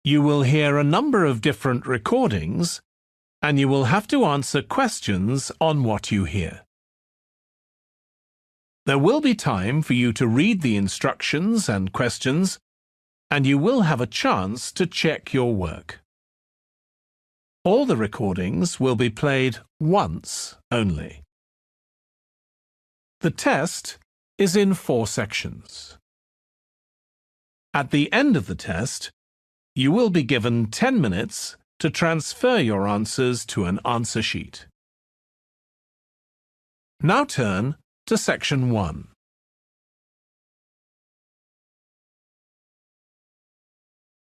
You will hear a number of different recordings, and you will have to answer questions on what you hear. There will be time for you to read the instructions and questions, and you will have a chance to check your work. All the recordings will be played once only. The test is in 4 sections. At the end of the test, you will be given 10 minutes to transfer your answers to an answer sheet. Now turn to Section 1.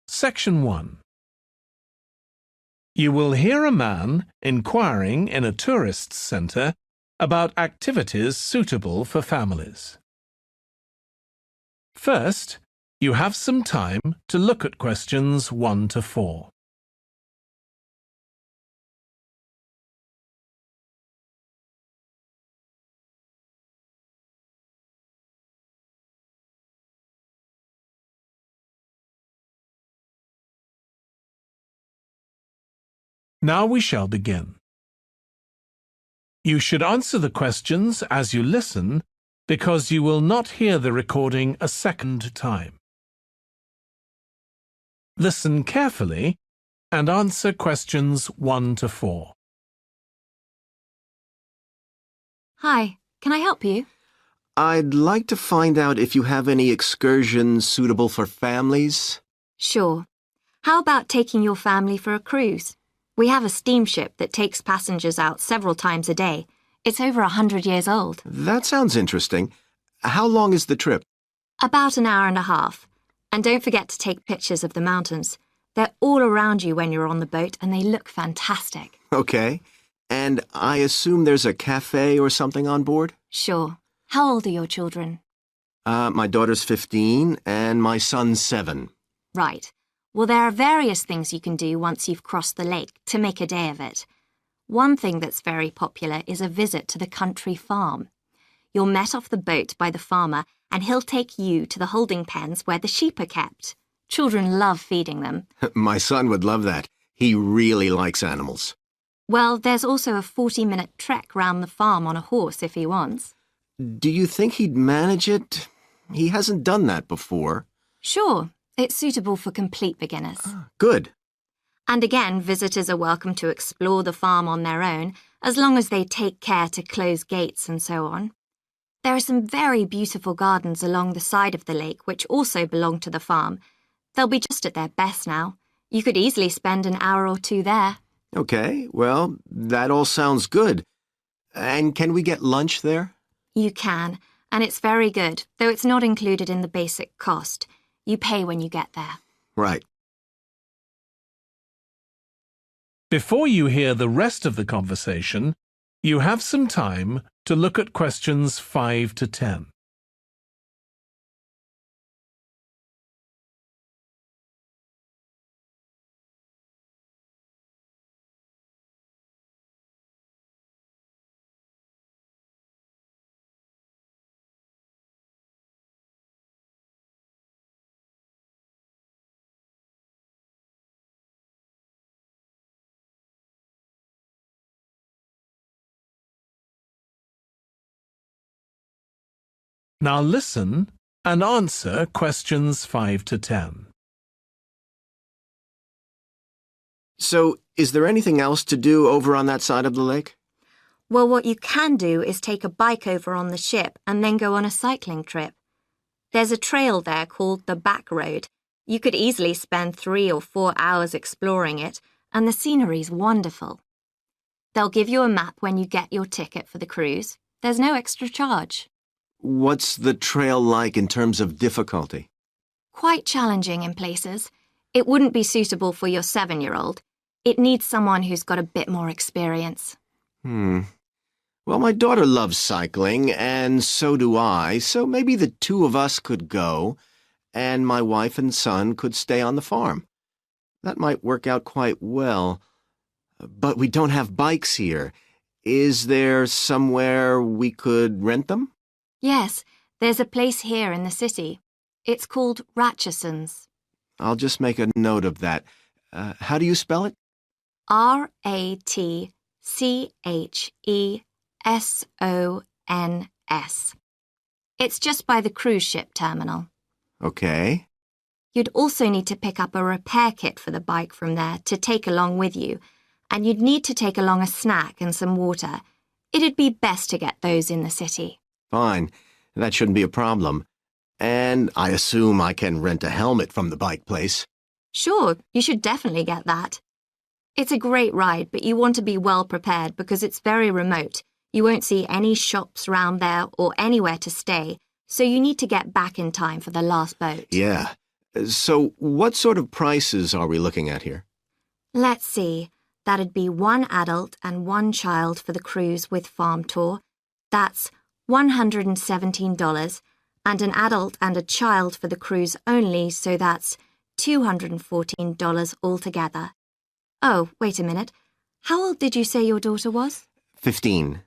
Section 1. You will hear a man inquiring in a tourist centre about activities suitable for families. First, you have some time to look at questions 1 to 4. Now we shall begin. You should answer the questions as you listen because you will not hear the recording a second time. Listen carefully and answer questions 1 to 4. Hi, can I help you? I'd like to find out if you have any excursions suitable for families. Sure. How about taking your family for a cruise? We have a steamship that takes passengers out several times a day. It's over 100 years old. That sounds interesting. How long is the trip? About an hour and a half. And don't forget to take pictures of the mountains. They're all around you when you're on the boat and they look fantastic. Okay. And I assume there's a cafe or something on board? Sure. How old are your children? My daughter's 15 and my son's 7. Right. Well, there are various things you can do once you've crossed the lake to make a day of it. One thing that's very popular is a visit to the country farm. You're met off the boat by the farmer and he'll take you to the holding pens where the sheep are kept. Children love feeding them. My son would love that. He really likes animals. Well, there's also a 40-minute trek round the farm on a horse if he wants. Do you think he'd manage it? He hasn't done that before. Sure. It's suitable for complete beginners. Good. And again, visitors are welcome to explore the farm on their own, as long as they take care to close gates and so on. There are some very beautiful gardens along the side of the lake which also belong to the farm. They'll be just at their best now. You could easily spend an hour or 2 there. Okay, well, that all sounds good. And can we get lunch there? You can, and it's very good, though it's not included in the basic cost. You pay when you get there. Right. Before you hear the rest of the conversation, you have some time to look at questions 5 to 10. Now listen and answer questions 5 to 10. So, is there anything else to do over on that side of the lake? Well, what you can do is take a bike over on the ship and then go on a cycling trip. There's a trail there called the Back Road. You could easily spend 3 or 4 hours exploring it, and the scenery's wonderful. They'll give you a map when you get your ticket for the cruise. There's no extra charge. What's the trail like in terms of difficulty? Quite challenging in places. It wouldn't be suitable for your 7-year-old. It needs someone who's got a bit more experience. Well, my daughter loves cycling, and so do I, so maybe the 2 of us could go, and my wife and son could stay on the farm. That might work out quite well. But we don't have bikes here. Is there somewhere we could rent them? Yes, there's a place here in the city. It's called Ratcheson's. I'll just make a note of that. How do you spell it? Ratchesons. It's just by the cruise ship terminal. Okay. You'd also need to pick up a repair kit for the bike from there to take along with you, and you'd need to take along a snack and some water. It'd be best to get those in the city. Fine. That shouldn't be a problem. And I assume I can rent a helmet from the bike place. Sure, you should definitely get that. It's a great ride, but you want to be well prepared because it's very remote. You won't see any shops round there or anywhere to stay, so you need to get back in time for the last boat. Yeah. So what sort of prices are we looking at here? Let's see. That'd be 1 adult and 1 child for the cruise with farm tour. That's $117, and an adult and a child for the cruise only, so that's $214 altogether. Oh, wait a minute. How old did you say your daughter was? 15.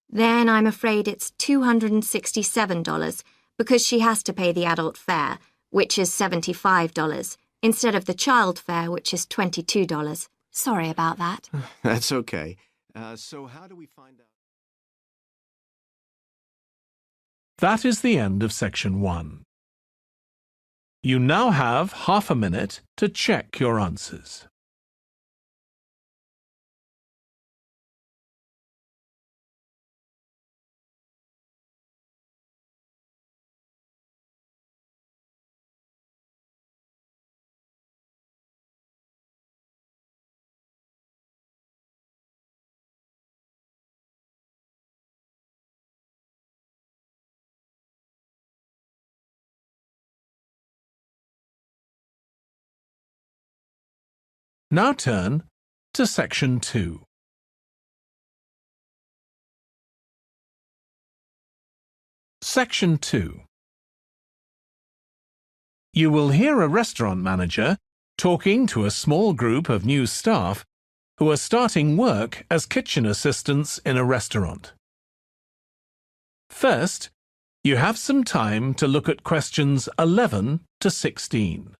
Then I'm afraid it's $267 because she has to pay the adult fare, which is $75, instead of the child fare, which is $22. Sorry about that. That's okay. So how do we find out? That is the end of section 1. You now have half a minute to check your answers. Now turn to section 2. Section 2. You will hear a restaurant manager talking to a small group of new staff who are starting work as kitchen assistants in a restaurant. First, you have some time to look at questions 11 to 16.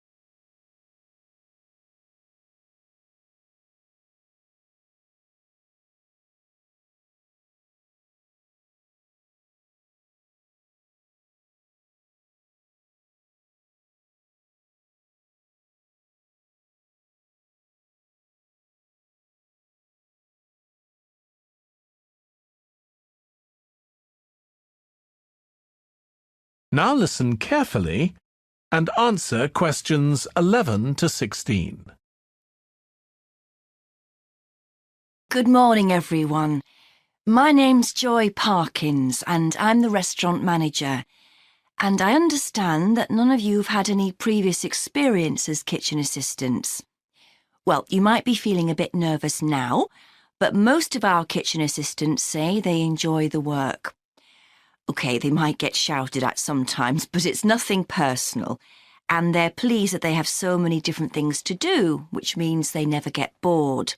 Now listen carefully and answer questions 11 to 16. Good morning, everyone. My name's Joy Parkins, and I'm the restaurant manager. And I understand that none of you have had any previous experience as kitchen assistants. Well, you might be feeling a bit nervous now, but most of our kitchen assistants say they enjoy the work. OK, they might get shouted at sometimes, but it's nothing personal. And they're pleased that they have so many different things to do, which means they never get bored.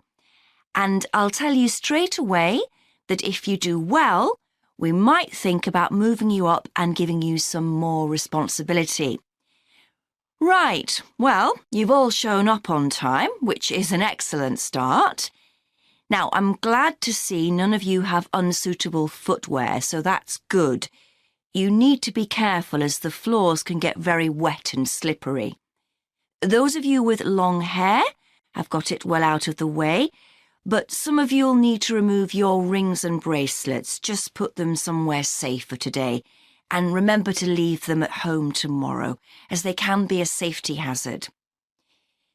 And I'll tell you straight away that if you do well, we might think about moving you up and giving you some more responsibility. Right, well, you've all shown up on time, which is an excellent start. Now, I'm glad to see none of you have unsuitable footwear, so that's good. You need to be careful as the floors can get very wet and slippery. Those of you with long hair have got it well out of the way, but some of you'll need to remove your rings and bracelets. Just put them somewhere safer today, and remember to leave them at home tomorrow, as they can be a safety hazard.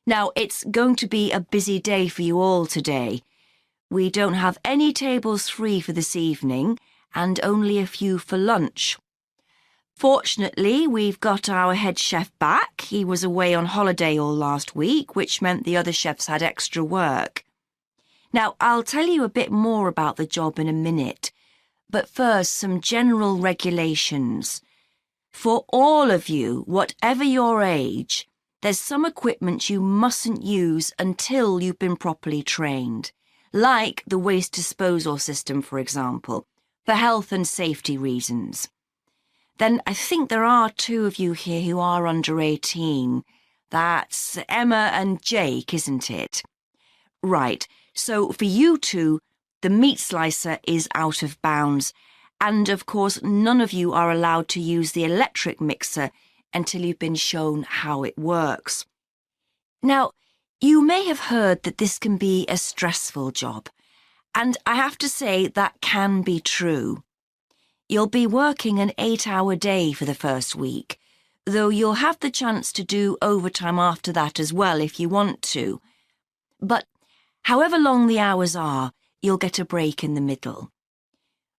Now, it's going to be a busy day for you all today. We don't have any tables free for this evening, and only a few for lunch. Fortunately, we've got our head chef back. He was away on holiday all last week, which meant the other chefs had extra work. Now, I'll tell you a bit more about the job in a minute, but first, some general regulations. For all of you, whatever your age, there's some equipment you mustn't use until you've been properly trained, like the waste disposal system, for example, for health and safety reasons. Then I think there are 2 of you here who are under 18. That's Emma and Jake, isn't it? Right, so for you two, the meat slicer is out of bounds, and of course none of you are allowed to use the electric mixer until you've been shown how it works. Now, you may have heard that this can be a stressful job, and I have to say that can be true. You'll be working an 8-hour day for the first week, though you'll have the chance to do overtime after that as well if you want to. But however long the hours are, you'll get a break in the middle.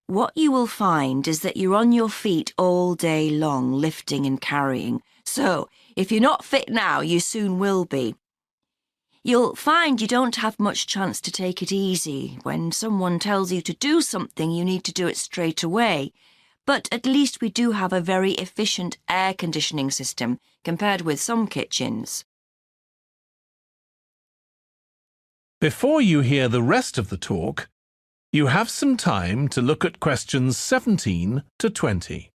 What you will find is that you're on your feet all day long, lifting and carrying. So, if you're not fit now, you soon will be. You'll find you don't have much chance to take it easy. When someone tells you to do something, you need to do it straight away. But at least we do have a very efficient air conditioning system compared with some kitchens. Before you hear the rest of the talk, you have some time to look at questions 17 to 20.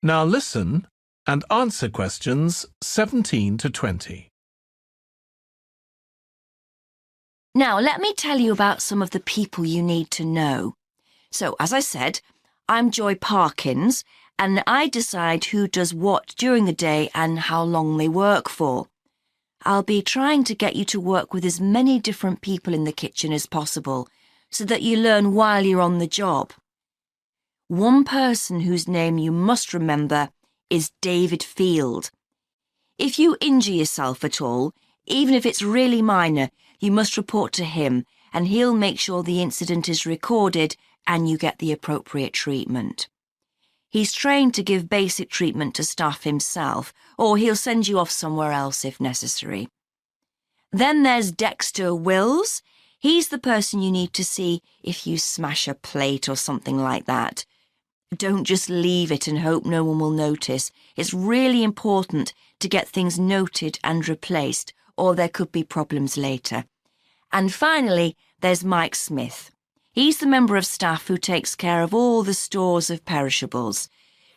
Now listen and answer questions 17 to 20. Now, let me tell you about some of the people you need to know. So, as I said, I'm Joy Parkins, and I decide who does what during the day and how long they work for. I'll be trying to get you to work with as many different people in the kitchen as possible, so that you learn while you're on the job. One person whose name you must remember is David Field. If you injure yourself at all, even if it's really minor, you must report to him, and he'll make sure the incident is recorded and you get the appropriate treatment. He's trained to give basic treatment to staff himself, or he'll send you off somewhere else if necessary. Then there's Dexter Wills. He's the person you need to see if you smash a plate or something like that. Don't just leave it and hope no one will notice. It's really important to get things noted and replaced, or there could be problems later. And finally, there's Mike Smith. He's the member of staff who takes care of all the stores of perishables.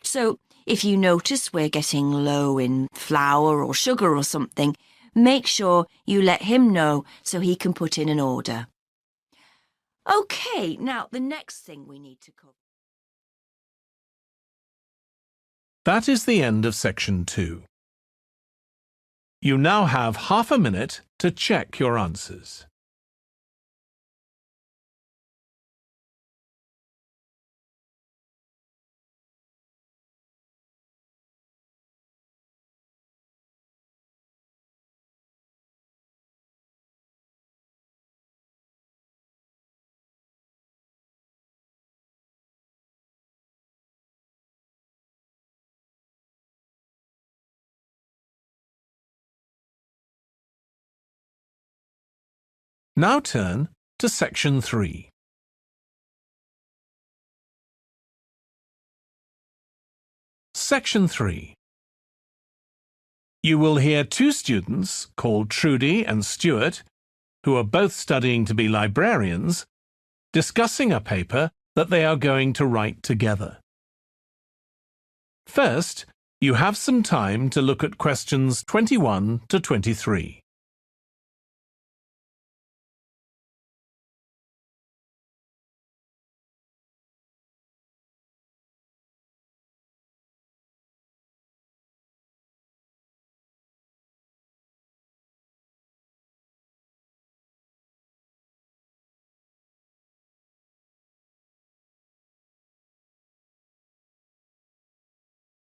So, if you notice we're getting low in flour or sugar or something, make sure you let him know so he can put in an order. OK, now the next thing we need to cover. That is the end of section 2. You now have half a minute to check your answers. Now turn to section 3. Section 3. You will hear two students called Trudy and Stuart, who are both studying to be librarians, discussing a paper that they are going to write together. First, you have some time to look at questions 21 to 23.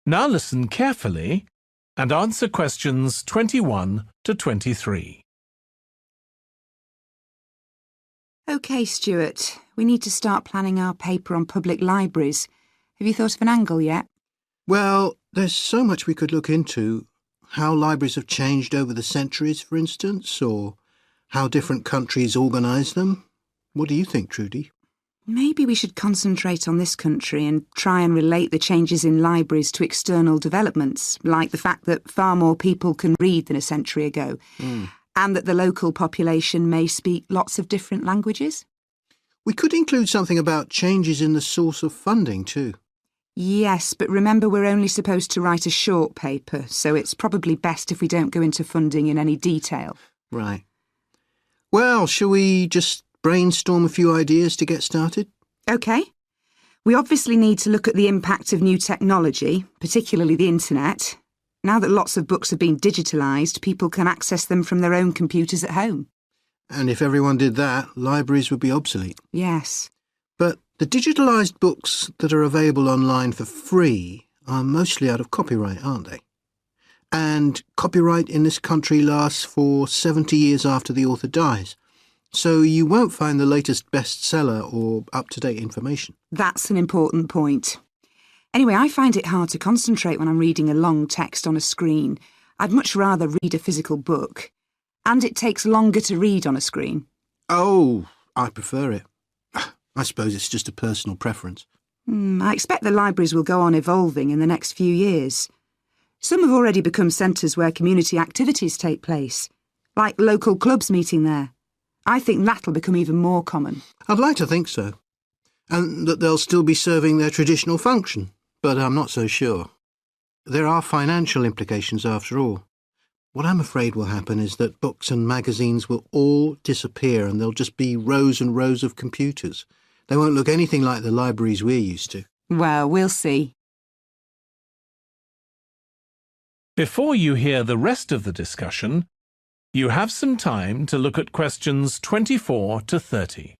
Now listen carefully and answer questions 21 to 23. OK, Stuart, we need to start planning our paper on public libraries. Have you thought of an angle yet? Well, there's so much we could look into. How libraries have changed over the centuries, for instance, or how different countries organise them. What do you think, Trudy? Maybe we should concentrate on this country and try and relate the changes in libraries to external developments, like the fact that far more people can read than a century ago, and that the local population may speak lots of different languages. We could include something about changes in the source of funding too. Yes, but remember we're only supposed to write a short paper, so it's probably best if we don't go into funding in any detail. Right. Well, shall we just brainstorm a few ideas to get started? OK. We obviously need to look at the impact of new technology, particularly the internet. Now that lots of books have been digitalised, people can access them from their own computers at home. And if everyone did that, libraries would be obsolete. Yes. But the digitalised books that are available online for free are mostly out of copyright, aren't they? And copyright in this country lasts for 70 years after the author dies. So you won't find the latest bestseller or up-to-date information. That's an important point. Anyway, I find it hard to concentrate when I'm reading a long text on a screen. I'd much rather read a physical book. And it takes longer to read on a screen. Oh, I prefer it. I suppose it's just a personal preference. I expect the libraries will go on evolving in the next few years. Some have already become centres where community activities take place, like local clubs meeting there. I think that'll become even more common. I'd like to think so. And that they'll still be serving their traditional function, but I'm not so sure. There are financial implications after all. What I'm afraid will happen is that books and magazines will all disappear and there'll just be rows and rows of computers. They won't look anything like the libraries we're used to. Well, we'll see. Before you hear the rest of the discussion, you have some time to look at questions 24 to 30.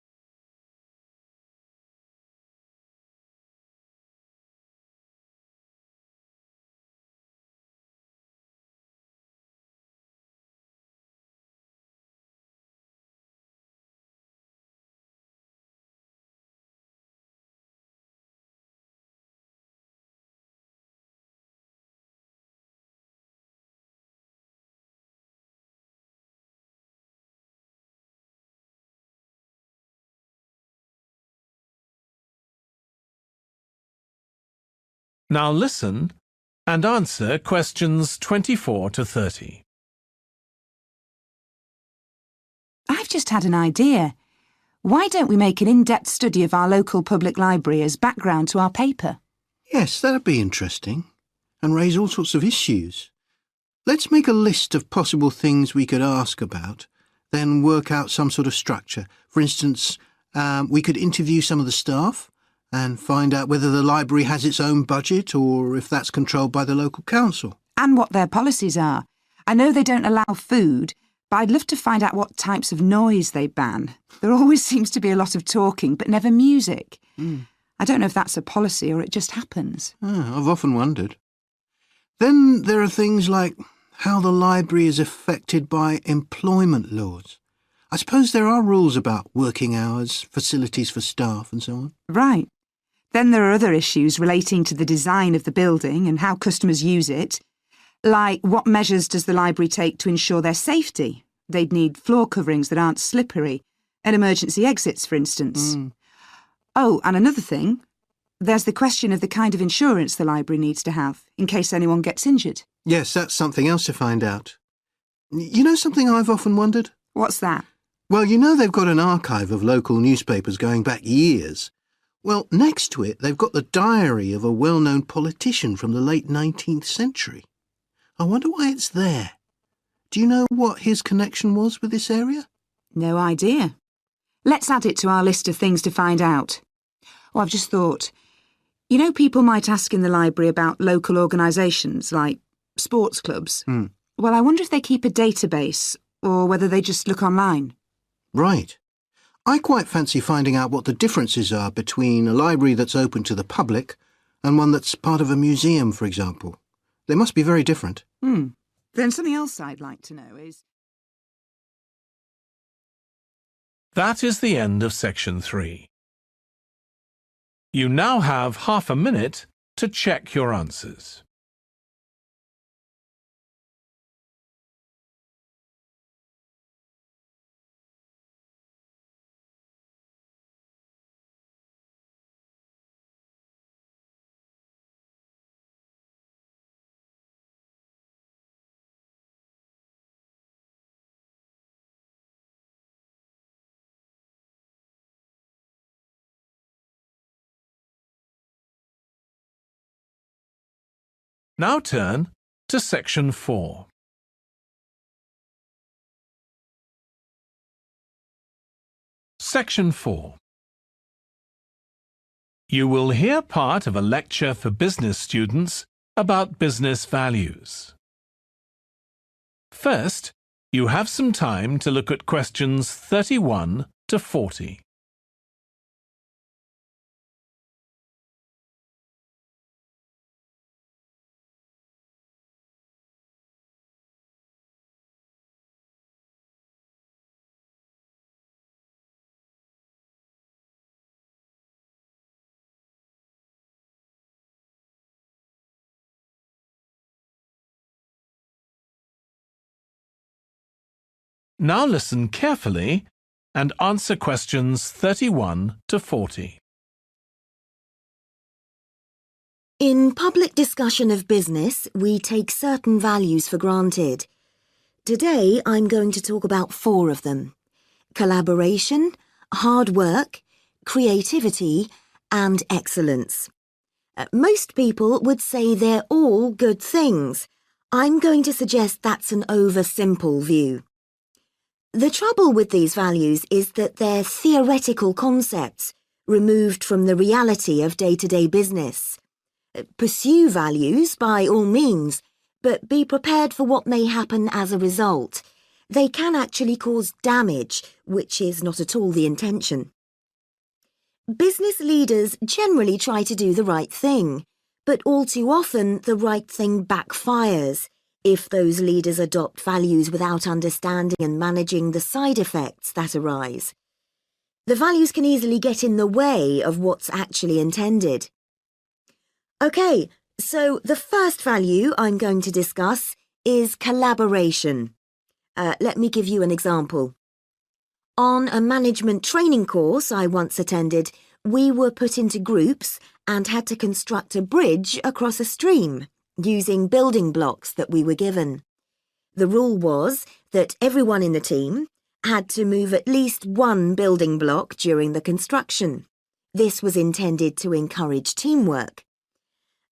Now listen and answer questions 24 to 30. I've just had an idea. Why don't we make an in-depth study of our local public library as background to our paper? Yes, that'd be interesting. And raise all sorts of issues. Let's make a list of possible things we could ask about, then work out some sort of structure. For instance, we could interview some of the staff and find out whether the library has its own budget or if that's controlled by the local council. And what their policies are. I know they don't allow food, but I'd love to find out what types of noise they ban. There always seems to be a lot of talking, but never music. I don't know if that's a policy or it just happens. I've often wondered. Then there are things like how the library is affected by employment laws. I suppose there are rules about working hours, facilities for staff and so on. Right. Then there are other issues relating to the design of the building and how customers use it, like what measures does the library take to ensure their safety? They'd need floor coverings that aren't slippery, and emergency exits, for instance. Oh, and another thing, there's the question of the kind of insurance the library needs to have, in case anyone gets injured. Yes, that's something else to find out. You know something I've often wondered? What's that? Well, you know they've got an archive of local newspapers going back years. Well, next to it, they've got the diary of a well-known politician from the late 19th century. I wonder why it's there. Do you know what his connection was with this area? No idea. Let's add it to our list of things to find out. Oh, I've just thought. You know, people might ask in the library about local organisations, like sports clubs. Well, I wonder if they keep a database, or whether they just look online. Right. I quite fancy finding out what the differences are between a library that's open to the public and one that's part of a museum, for example. They must be very different. Then something else I'd like to know is... That is the end of section 3. You now have half a minute to check your answers. Now turn to Section 4. Section 4. You will hear part of a lecture for business students about business values. First, you have some time to look at questions 31 to 40. Now listen carefully and answer questions 31 to 40. In public discussion of business, we take certain values for granted. Today, I'm going to talk about 4 of them: collaboration, hard work, creativity, and excellence. Most people would say they're all good things. I'm going to suggest that's an oversimple view. The trouble with these values is that they're theoretical concepts, removed from the reality of day-to-day business. Pursue values by all means, but be prepared for what may happen as a result. They can actually cause damage, which is not at all the intention. Business leaders generally try to do the right thing, but all too often the right thing backfires if those leaders adopt values without understanding and managing the side effects that arise. The values can easily get in the way of what's actually intended. Okay, so the first value I'm going to discuss is collaboration. Let me give you an example. On a management training course I once attended, we were put into groups and had to construct a bridge across a stream, using building blocks that we were given. The rule was that everyone in the team had to move at least one building block during the construction. This was intended to encourage teamwork.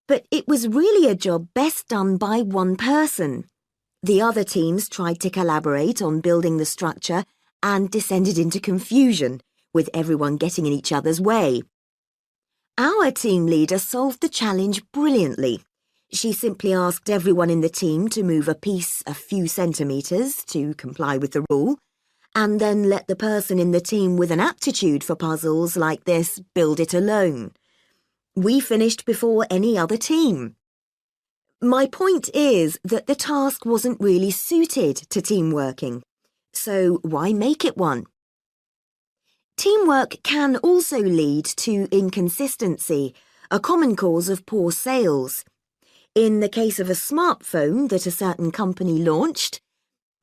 But it was really a job best done by one person. The other teams tried to collaborate on building the structure and descended into confusion, with everyone getting in each other's way. Our team leader solved the challenge brilliantly. She simply asked everyone in the team to move a piece a few centimetres to comply with the rule, and then let the person in the team with an aptitude for puzzles like this build it alone. We finished before any other team. My point is that the task wasn't really suited to team working, so why make it one? Teamwork can also lead to inconsistency, a common cause of poor sales. In the case of a smartphone that a certain company launched,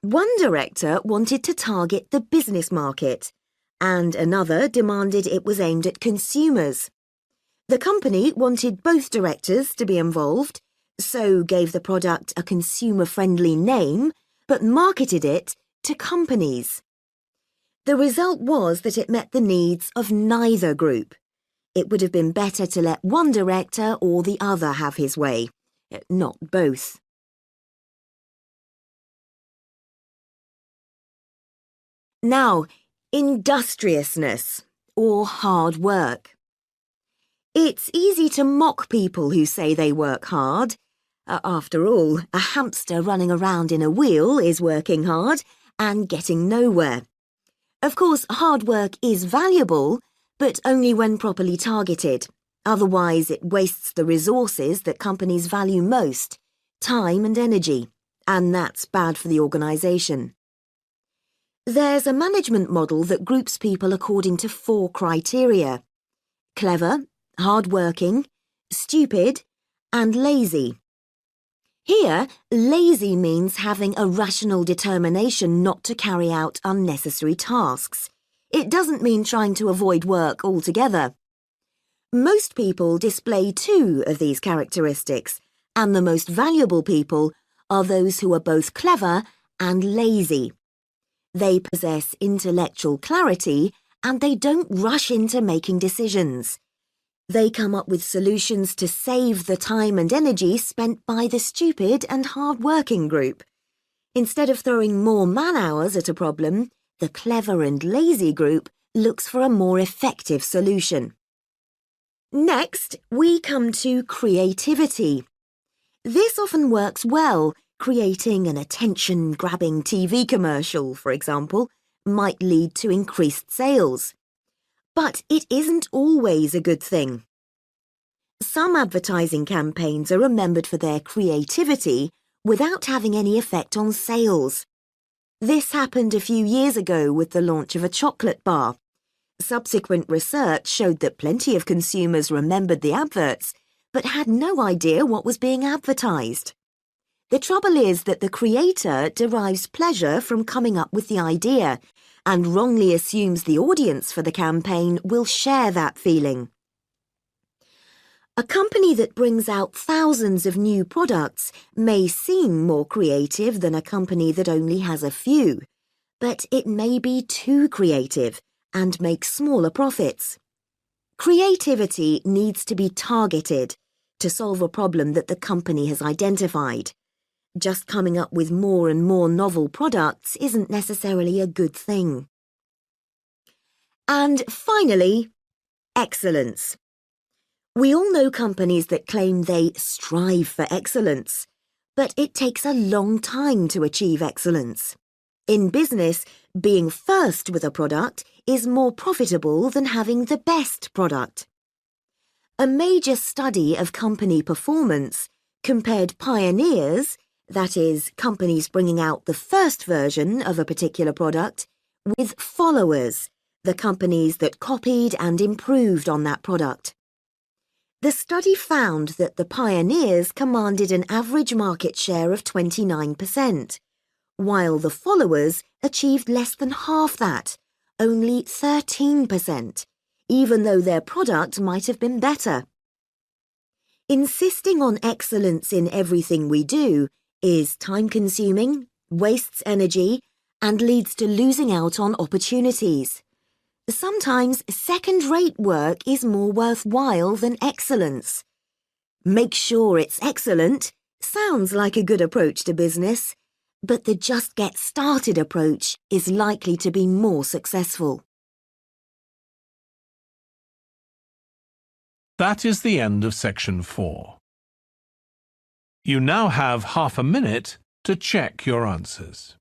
one director wanted to target the business market, and another demanded it was aimed at consumers. The company wanted both directors to be involved, so gave the product a consumer-friendly name, but marketed it to companies. The result was that it met the needs of neither group. It would have been better to let one director or the other have his way, not both. Now, industriousness, or hard work. It's easy to mock people who say they work hard. After all, a hamster running around in a wheel is working hard and getting nowhere. Of course, hard work is valuable, but only when properly targeted. Otherwise, it wastes the resources that companies value most, time and energy, and that's bad for the organisation. There's a management model that groups people according to 4 criteria: clever, hard-working, stupid, and lazy. Here, lazy means having a rational determination not to carry out unnecessary tasks. It doesn't mean trying to avoid work altogether. Most people display 2 of these characteristics, and the most valuable people are those who are both clever and lazy. They possess intellectual clarity and they don't rush into making decisions. They come up with solutions to save the time and energy spent by the stupid and hard-working group. Instead of throwing more man-hours at a problem, the clever and lazy group looks for a more effective solution. Next, we come to creativity. This often works well. Creating an attention-grabbing TV commercial, for example, might lead to increased sales. But it isn't always a good thing. Some advertising campaigns are remembered for their creativity without having any effect on sales. This happened a few years ago with the launch of a chocolate bar. Subsequent research showed that plenty of consumers remembered the adverts, but had no idea what was being advertised. The trouble is that the creator derives pleasure from coming up with the idea and wrongly assumes the audience for the campaign will share that feeling. A company that brings out thousands of new products may seem more creative than a company that only has a few, but it may be too creative and make smaller profits. Creativity needs to be targeted to solve a problem that the company has identified. Just coming up with more and more novel products isn't necessarily a good thing. And finally, excellence. We all know companies that claim they strive for excellence, but it takes a long time to achieve excellence. In business, being first with a product is more profitable than having the best product. A major study of company performance compared pioneers, that is, companies bringing out the first version of a particular product, with followers, the companies that copied and improved on that product. The study found that the pioneers commanded an average market share of 29%, while the followers achieved less than half that, only 13%, even though their product might have been better. Insisting on excellence in everything we do is time-consuming, wastes energy, and leads to losing out on opportunities. Sometimes second-rate work is more worthwhile than excellence. Make sure it's excellent sounds like a good approach to business, but the just get started approach is likely to be more successful. That is the end of section 4. You now have half a minute to check your answers.